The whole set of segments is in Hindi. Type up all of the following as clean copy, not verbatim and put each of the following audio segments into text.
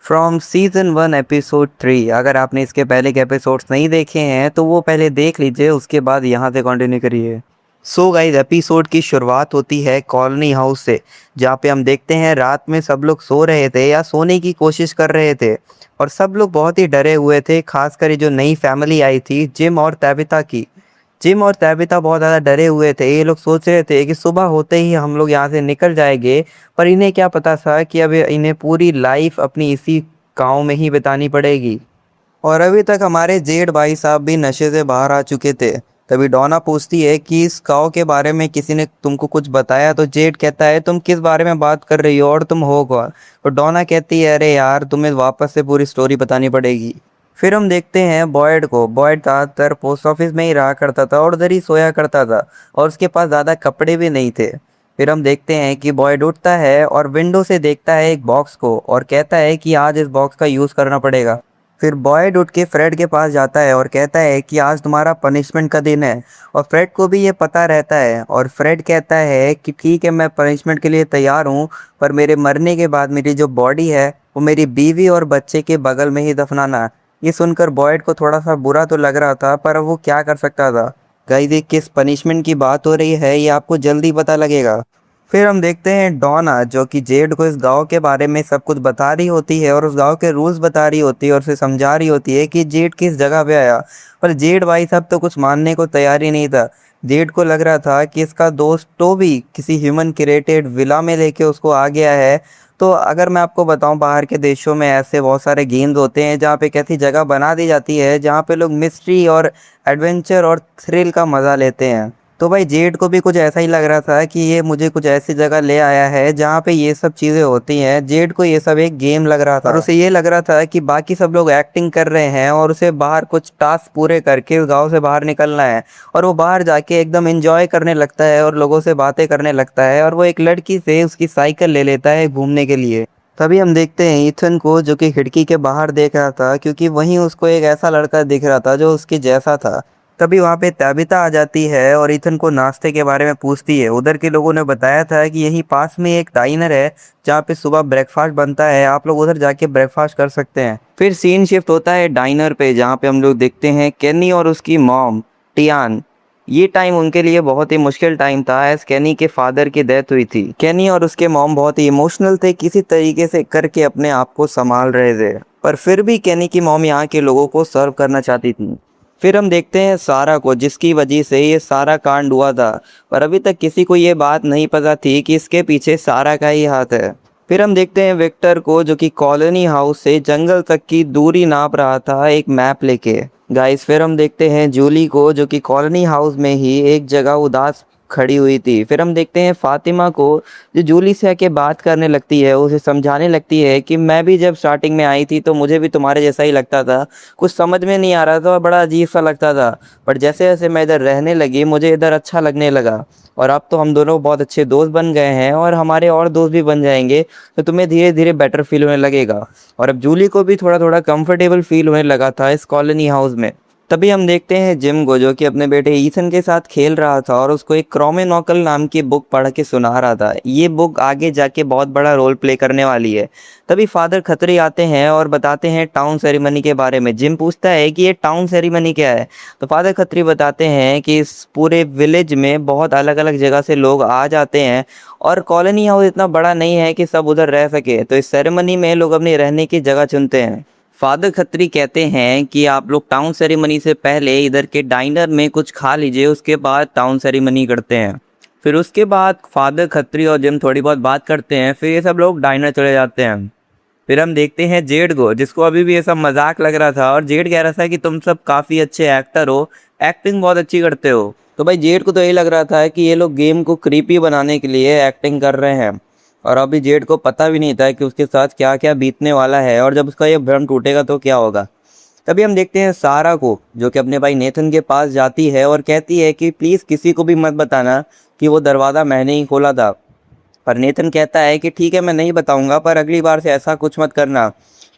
From season 1 episode 3। अगर आपने इसके पहले के एपिसोड्स नहीं देखे हैं तो वो पहले देख लीजिए, उसके बाद यहाँ से कंटिन्यू करिए। सो गाइस, एपिसोड की शुरुआत होती है कॉलोनी हाउस से, जहाँ पे हम देखते हैं रात में सब लोग सो रहे थे या सोने की कोशिश कर रहे थे। और सब लोग बहुत ही डरे हुए थे, खासकर ये जो नई फैमिली आई थी जिम और तैबिता की। जिम और तैबिता बहुत ज़्यादा डरे हुए थे। ये लोग सोच रहे थे कि सुबह होते ही हम लोग यहाँ से निकल जाएंगे, पर इन्हें क्या पता था कि अब इन्हें पूरी लाइफ अपनी इसी गांव में ही बितानी पड़ेगी। और अभी तक हमारे जेठ भाई साहब भी नशे से बाहर आ चुके थे। तभी डोना पूछती है कि इस गांव के बारे में किसी ने तुमको कुछ बताया? तो जेठ कहता है, तुम किस बारे में बात कर रही हो और तुम हो कौन? तो डोना कहती है, अरे यार, तुम्हें वापस से पूरी स्टोरी बतानी पड़ेगी। फिर हम देखते हैं बॉयड को। बॉयड ज़्यादातर पोस्ट ऑफिस में ही रहा करता था और उधर ही सोया करता था, और उसके पास ज़्यादा कपड़े भी नहीं थे। फिर हम देखते हैं कि बॉयड उठता है और विंडो से देखता है एक बॉक्स को और कहता है कि आज इस बॉक्स का यूज़ करना पड़ेगा। फिर बॉयड उठ के फ्रेड के पास जाता है और कहता है कि आज तुम्हारा पनिशमेंट का दिन है। और फ्रेड को भी ये पता रहता है, और फ्रेड कहता है कि ठीक है, मैं पनिशमेंट के लिए तैयार हूँ, पर मेरे मरने के बाद मेरी जो बॉडी है वो मेरी बीवी और बच्चे के बगल में ही दफनाना। ये सुनकर बॉयड को थोड़ा सा बुरा तो लग रहा था, पर अब वो क्या कर सकता था। गाइस, ये किस पनिशमेंट की बात हो रही है ये आपको जल्दी पता लगेगा। फिर हम देखते हैं डॉना, जो कि जेड को इस गांव के बारे में सब कुछ बता रही होती है और उस गांव के रूल्स बता रही होती है और उसे समझा रही होती है कि जेड किस जगह पे आया। पर जेड भाई साहब तो कुछ मानने को तैयार ही नहीं था। जेड को लग रहा था कि इसका दोस्त टोबी किसी ह्यूमन क्रिएटेड विला में लेके उसको आ गया है। तो अगर मैं आपको बताऊं, बाहर के देशों में ऐसे बहुत सारे गेम्स होते हैं जहाँ पे कैसी जगह बना दी जाती है जहाँ पे लोग मिस्ट्री और एडवेंचर और थ्रिल का मज़ा लेते हैं। तो भाई जेड को भी कुछ ऐसा ही लग रहा था कि ये मुझे कुछ ऐसी जगह ले आया है जहाँ पे ये सब चीज़ें होती हैं। जेड को ये सब एक गेम लग रहा था, और उसे ये लग रहा था कि बाकी सब लोग एक्टिंग कर रहे हैं और उसे बाहर कुछ टास्क पूरे करके उस गाँव से बाहर निकलना है। और वो बाहर जाके एकदम एंजॉय करने लगता है और लोगों से बातें करने लगता है, और वो एक लड़की से उसकी साइकिल ले लेता है घूमने के लिए। तभी हम देखते हैं ईथन को, जो कि खिड़की के बाहर देख रहा था, क्योंकि वहीं उसको एक ऐसा लड़का दिख रहा था जो उसके जैसा था। तभी वहाँ पे तैबिता आ जाती है और ईथन को नाश्ते के बारे में पूछती है। उधर के लोगों ने बताया था कि यहीं पास में एक डाइनर है जहाँ पे सुबह ब्रेकफास्ट बनता है, आप लोग उधर जाके ब्रेकफास्ट कर सकते हैं। फिर सीन शिफ्ट होता है डाइनर पे, जहाँ पे हम लोग देखते हैं केनी और उसकी मॉम टियान। ये टाइम उनके लिए बहुत ही मुश्किल टाइम था, एज केनी के फादर की डेथ हुई थी। केनी और उसके मॉम बहुत ही इमोशनल थे, किसी तरीके से करके अपने आप को संभाल रहे थे, पर फिर भी केनी की मॉम यहाँ के लोगों को सर्व करना चाहती थी। फिर हम देखते हैं सारा को, जिसकी वजह से ये सारा कांड हुआ था, पर अभी तक किसी को ये बात नहीं पता थी कि इसके पीछे सारा का ही हाथ है। फिर हम देखते हैं विक्टर को, जो कि कॉलोनी हाउस से जंगल तक की दूरी नाप रहा था एक मैप लेके। गाइस, फिर हम देखते हैं जूली को, जो कि कॉलोनी हाउस में ही एक जगह उदास खड़ी हुई थी। फिर हम देखते हैं फातिमा को, जो जूली से आके बात करने लगती है, उसे समझाने लगती है कि मैं भी जब स्टार्टिंग में आई थी तो मुझे भी तुम्हारे जैसा ही लगता था, कुछ समझ में नहीं आ रहा था और बड़ा अजीब सा लगता था, पर जैसे जैसे मैं इधर रहने लगी मुझे इधर अच्छा लगने लगा, और अब तो हम दोनों बहुत अच्छे दोस्त बन गए हैं और हमारे और दोस्त भी बन जाएंगे, तो तुम्हें धीरे धीरे बेटर फील होने लगेगा। और अब जूली को भी थोड़ा थोड़ा कंफर्टेबल फील होने लगा था इस कॉलोनी हाउस में। तभी हम देखते हैं जिम को, जो कि अपने बेटे ईथन के साथ खेल रहा था और उसको एक क्रोमेनोकल नाम की बुक पढ़ के सुना रहा था। ये बुक आगे जाके बहुत बड़ा रोल प्ले करने वाली है। तभी फादर खत्री आते हैं और बताते हैं टाउन सेरेमनी के बारे में। जिम पूछता है कि ये टाउन सेरेमनी क्या है, तो फादर खत्री बताते हैं कि इस पूरे विलेज में बहुत अलग अलग जगह से लोग आ जाते हैं, और कॉलोनी हाउस इतना बड़ा नहीं है कि सब उधर रह सके, तो इस सेरेमनी में लोग अपनी रहने की जगह चुनते हैं। फादर खत्री कहते हैं कि आप लोग टाउन सेरेमनी से पहले इधर के डाइनर में कुछ खा लीजिए, उसके बाद टाउन सेरेमनी करते हैं। फिर उसके बाद फादर खत्री और जिम थोड़ी बहुत बात करते हैं, फिर ये सब लोग डाइनर चले जाते हैं। फिर हम देखते हैं जेड को, जिसको अभी भी ये सब मजाक लग रहा था, और जेड कह रहा था कि तुम सब काफ़ी अच्छे एक्टर हो, एक्टिंग बहुत अच्छी करते हो। तो भाई जेड को तो यही लग रहा था कि ये लोग गेम को क्रीपी बनाने के लिए एक्टिंग कर रहे हैं, और अभी जेड को पता भी नहीं था कि उसके साथ क्या क्या बीतने वाला है, और जब उसका ये भ्रम टूटेगा तो क्या होगा। तभी हम देखते हैं सारा को, जो कि अपने भाई नेथन के पास जाती है और कहती है कि प्लीज़ किसी को भी मत बताना कि वो दरवाज़ा मैंने ही खोला था। पर नेथन कहता है कि ठीक है, मैं नहीं बताऊंगा, पर अगली बार से ऐसा कुछ मत करना।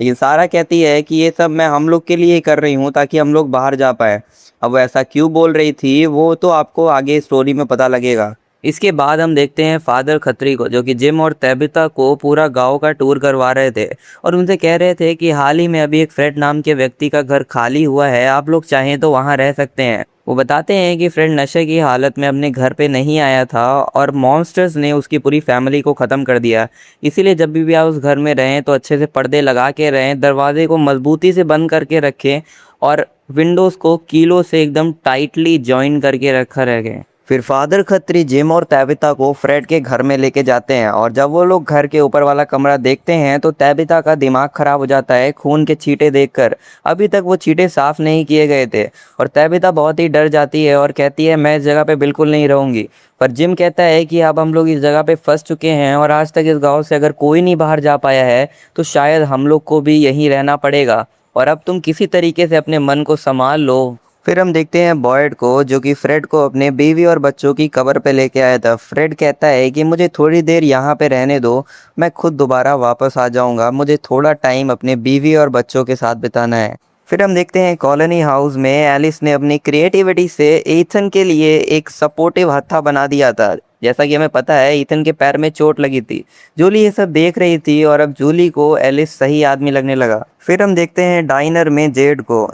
लेकिन सारा कहती है कि ये सब मैं हम लोग के लिए ही कर रही हूँ, ताकि हम लोग बाहर जा पाए। अब वो ऐसा क्यों बोल रही थी वो तो आपको आगे स्टोरी में पता लगेगा। इसके बाद हम देखते हैं फादर खत्री को, जो कि जिम और तैबिता को पूरा गांव का टूर करवा रहे थे और उनसे कह रहे थे कि हाल ही में अभी एक फ्रेड नाम के व्यक्ति का घर खाली हुआ है, आप लोग चाहें तो वहां रह सकते हैं। वो बताते हैं कि फ्रेड नशे की हालत में अपने घर पे नहीं आया था और मॉन्स्टर्स ने उसकी पूरी फैमिली को ख़त्म कर दिया। इसीलिए जब भी आप उस घर में रहें तो अच्छे से पर्दे लगा के रहें, दरवाजे को मजबूती से बंद करके रखें और विंडोज़ को कीलों से एकदम टाइटली जॉइन करके रखा रखें। फिर फादर खत्री जिम और तैबिता को फ्रेड के घर में लेके जाते हैं और जब वो लोग घर के ऊपर वाला कमरा देखते हैं तो तैबिता का दिमाग खराब हो जाता है खून के छींटे देखकर। अभी तक वो छींटे साफ नहीं किए गए थे और तैबिता बहुत ही डर जाती है और कहती है मैं इस जगह पे बिल्कुल नहीं रहूंगी। पर जिम कहता है कि अब हम लोग इस जगह पे फंस चुके हैं और आज तक इस गाँव से अगर कोई नहीं बाहर जा पाया है तो शायद हम लोग को भी यहीं रहना पड़ेगा और अब तुम किसी तरीके से अपने मन को संभाल लो। फिर हम देखते हैं बॉयड को, जो कि फ्रेड को अपने बीवी और बच्चों की कब्र पे लेके आया था। फ्रेड कहता है कि मुझे थोड़ी देर यहाँ पे रहने दो, मैं खुद दोबारा वापस आ जाऊँगा, मुझे थोड़ा टाइम अपने बीवी और बच्चों के साथ बिताना है। फिर हम देखते हैं कॉलोनी हाउस में एलिस ने अपनी क्रिएटिविटी से ईथन के लिए एक सपोर्टिव हत्था बना दिया था। जैसा कि हमें पता है ईथन के पैर में चोट लगी थी। जूली ये सब देख रही थी और अब जूली को एलिस सही आदमी लगने लगा। फिर हम देखते हैं डाइनर में जेड को।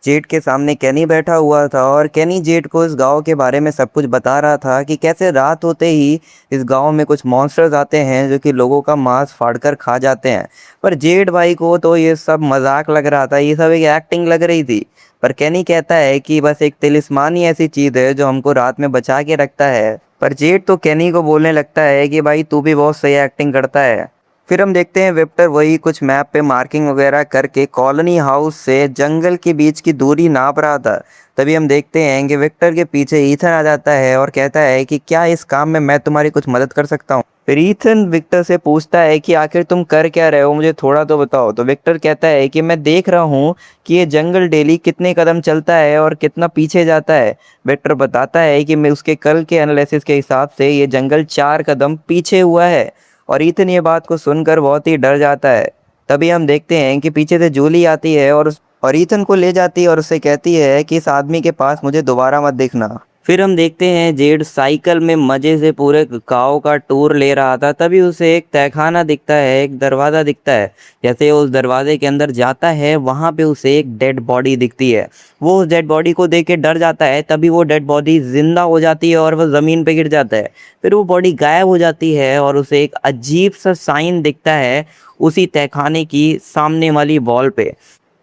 जेड के सामने केनी बैठा हुआ था और केनी जेड को इस गांव के बारे में सब कुछ बता रहा था कि कैसे रात होते ही इस गांव में कुछ मॉन्स्टर्स आते हैं जो कि लोगों का मांस फाड़कर खा जाते हैं। पर जेड भाई को तो ये सब मजाक लग रहा था, ये सब एक एक्टिंग लग रही थी। पर केनी कहता है कि बस एक तिलिस्मान ही ऐसी चीज़ है जो हमको रात में बचा के रखता है। पर जेड तो केनी को बोलने लगता है कि भाई तू भी बहुत सही एक्टिंग करता है। फिर हम देखते हैं विक्टर वही कुछ मैप पे मार्किंग वगैरह करके कॉलोनी हाउस से जंगल के बीच की दूरी नाप रहा था। तभी हम देखते हैं कि विक्टर के पीछे ईथन आ जाता है और कहता है कि क्या इस काम में मैं तुम्हारी कुछ मदद कर सकता हूँ। फिर ईथन विक्टर से पूछता है कि आखिर तुम कर क्या रहे हो, मुझे थोड़ा तो बताओ। तो विक्टर कहता है कि मैं देख रहा हूँ कि ये जंगल डेली कितने कदम चलता है और कितना पीछे जाता है। विक्टर बताता है कि मैं उसके कल के एनालिसिस के हिसाब से ये जंगल 4 कदम पीछे हुआ है और ईथन ये बात को सुनकर बहुत ही डर जाता है। तभी हम देखते हैं कि पीछे से जूली आती है और ईथन को ले जाती है और उससे कहती है कि इस आदमी के पास मुझे दोबारा मत देखना। फिर हम देखते हैं जेड साइकिल में मजे से पूरे गांव का टूर ले रहा था। तभी उसे एक तहखाना दिखता है, एक दरवाज़ा दिखता है। जैसे वो उस दरवाजे के अंदर जाता है वहाँ पे उसे एक डेड बॉडी दिखती है। वो उस डेड बॉडी को देख के डर जाता है। तभी वो डेड बॉडी जिंदा हो जाती है और वो ज़मीन पे गिर जाता है। फिर वो बॉडी गायब हो जाती है और उसे एक अजीब सा साइन दिखता है उसी तहखाने की सामने वाली वॉल पे।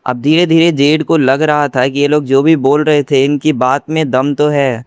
अब धीरे धीरे जेड को लग रहा था कि ये लोग जो भी बोल रहे थे इनकी बात में दम तो है।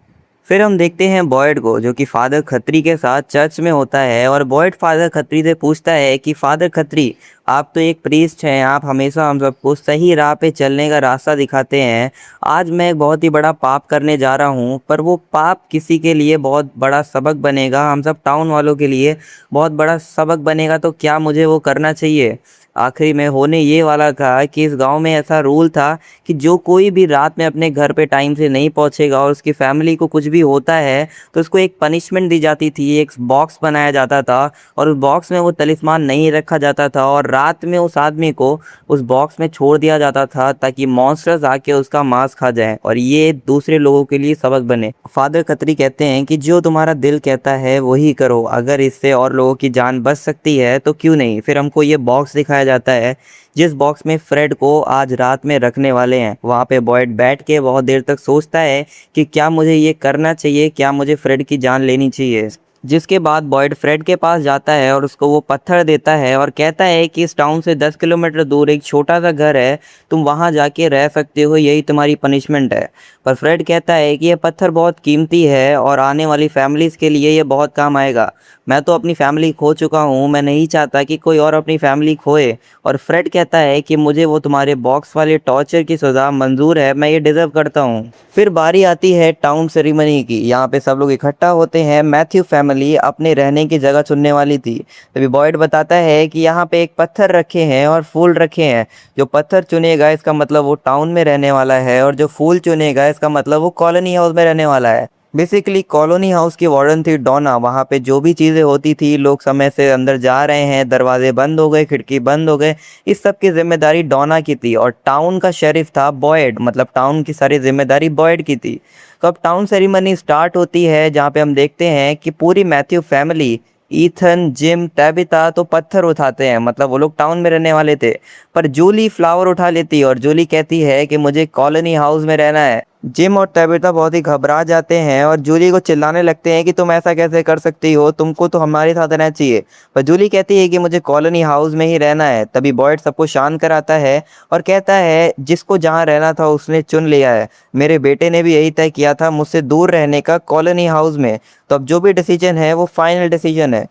फिर हम देखते हैं बॉयड को, जो कि फादर खत्री के साथ चर्च में होता है और बॉयड फादर खत्री से पूछता है कि फादर खत्री, आप तो एक प्रीस्ट हैं, आप हमेशा हम सबको सही राह पे चलने का रास्ता दिखाते हैं। आज मैं एक बहुत ही बड़ा पाप करने जा रहा हूँ, पर वो पाप किसी के लिए बहुत बड़ा सबक बनेगा, हम सब टाउन वालों के लिए बहुत बड़ा सबक बनेगा। तो क्या मुझे वो करना चाहिए? आखिरी में होने ये वाला था कि इस गांव में ऐसा रूल था कि जो कोई भी रात में अपने घर पे टाइम से नहीं पहुंचेगा और उसकी फैमिली को कुछ भी होता है तो उसको एक पनिशमेंट दी जाती थी। एक बॉक्स बनाया जाता था और उस बॉक्स में वो तलिस्मान नहीं रखा जाता था और रात में उस आदमी को उस बॉक्स में छोड़ दिया जाता था ताकि मॉन्स्टर्स आके उसका मांस खा जाए और ये दूसरे लोगों के लिए सबक बने। फादर खत्री कहते हैं कि जो तुम्हारा दिल कहता है वही करो, अगर इससे और लोगों की जान बच सकती है तो क्यों नहीं। फिर हमको ये बॉक्स दिखाया जाता है जिस बॉक्स में फ्रेड को आज रात में रखने वाले हैं। वहाँ पे बॉयड बैठ के बहुत देर तक सोचता है कि क्या मुझे ये करना चाहिए, क्या मुझे फ्रेड की जान लेनी चाहिए। जिसके बाद बॉयड फ्रेड के पास जाता है और उसको वो पत्थर देता है और कहता है कि इस टाउन से 10 किलोमीटर दूर एक छोटा सा घर है, तुम वहाँ जाके रह सकते हो, यही तुम्हारी पनिशमेंट है। पर फ्रेड कहता है कि यह पत्थर बहुत कीमती है और आने वाली फैमिलीज़ के लिए ये बहुत काम आएगा। मैं तो अपनी फैमिली खो चुका हूँ, मैं नहीं चाहता कि कोई और अपनी फैमिली खोए। और फ्रेड कहता है कि मुझे वो तुम्हारे बॉक्स वाले टॉर्चर की सज़ा मंजूर है, मैं ये डिज़र्व करता हूँ। फिर बारी आती है टाउन सेरेमनी की। यहाँ पे सब लोग इकट्ठा होते हैं। मैथ्यू फैमिली अपने रहने की जगह चुनने वाली थी। तभी बॉयड बताता है कि यहाँ पे एक पत्थर रखे हैं और फूल रखे हैं। जो पत्थर चुनेगा इसका मतलब वो टाउन में रहने वाला है और जो फूल चुनेगा इसका मतलब वो कॉलोनी हाउस में रहने वाला है। बेसिकली कॉलोनी हाउस की वार्डन थी डोना। वहाँ पे जो भी चीज़ें होती थी, लोग समय से अंदर जा रहे हैं, दरवाजे बंद हो गए, खिड़की बंद हो गए, इस सब की जिम्मेदारी डोना की थी। और टाउन का शेरिफ था बॉयड, मतलब टाउन की सारी जिम्मेदारी बॉयड की थी। तो अब टाउन सेरेमनी स्टार्ट होती है, जहाँ पे हम देखते हैं कि पूरी मैथ्यू फैमिली, ईथन, जिम, तैबिता तो पत्थर उठाते हैं, मतलब वो लोग टाउन में रहने वाले थे। पर जूली फ्लावर उठा लेती है और जूली कहती है कि मुझे कॉलोनी हाउस में रहना है। जिम और तैबिता बहुत ही घबरा जाते हैं और जूली को चिल्लाने लगते हैं कि तुम ऐसा कैसे कर सकती हो, तुमको तो हमारे साथ रहना चाहिए। पर जूली कहती है कि मुझे कॉलोनी हाउस में ही रहना है। तभी बॉयड सबको शांत कराता है और कहता है जिसको जहाँ रहना था उसने चुन लिया है। मेरे बेटे ने भी यही तय किया था मुझसे दूर रहने का कॉलोनी हाउस में। तो अब जो भी डिसीजन है वो फाइनल डिसीजन है।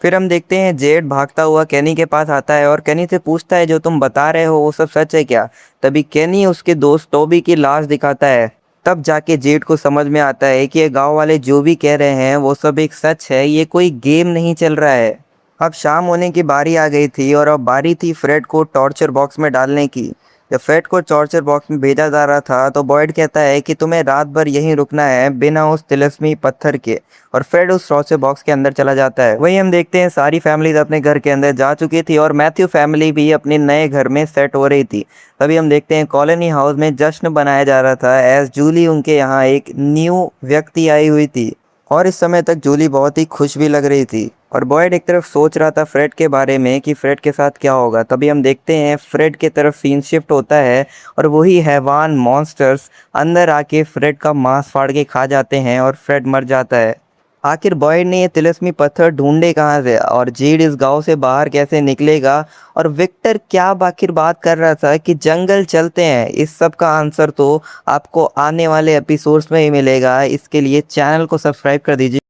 फिर हम देखते हैं जेड भागता हुआ केनी के पास आता है और केनी से पूछता है जो तुम बता रहे हो वो सब सच है क्या। तभी केनी उसके दोस्त टोबी की लाश दिखाता है। तब जाके जेड को समझ में आता है कि ये गांव वाले जो भी कह रहे हैं वो सब एक सच है, ये कोई गेम नहीं चल रहा है। अब शाम होने की बारी आ गई थी और अब बारी थी फ्रेड को टॉर्चर बॉक्स में डालने की। जब फ्रेड को टॉर्चर बॉक्स में भेजा जा रहा था तो बॉयड कहता है कि तुम्हें रात भर यहीं रुकना है बिना उस तिलिस्मी पत्थर के। और फ्रेड उस टॉर्चर बॉक्स के अंदर चला जाता है। वहीं हम देखते हैं सारी फैमिलीज अपने घर के अंदर जा चुकी थी और मैथ्यू फैमिली भी अपने नए घर में सेट हो रही थी। तभी हम देखते हैं कॉलोनी हाउस में जश्न बनाया जा रहा था एज जूली उनके यहाँ एक न्यू व्यक्ति आई हुई थी। और इस समय तक जूली बहुत ही खुश भी लग रही थी। और बॉयड एक तरफ सोच रहा था फ्रेड के बारे में कि फ्रेड के साथ क्या होगा। तभी हम देखते हैं फ्रेड के तरफ सीन शिफ्ट होता है और वही हैवान मॉन्स्टर्स अंदर आके फ्रेड का मांस फाड़ के खा जाते हैं और फ्रेड मर जाता है। आखिर बॉयड ने ये तिलिस्मी पत्थर ढूंढे कहाँ से और जेड इस गांव से बाहर कैसे निकलेगा और विक्टर क्या आखिर बात कर रहा था कि जंगल चलते हैं, इस सब का आंसर तो आपको आने वाले एपिसोड्स में ही मिलेगा। इसके लिए चैनल को सब्सक्राइब कर दीजिए।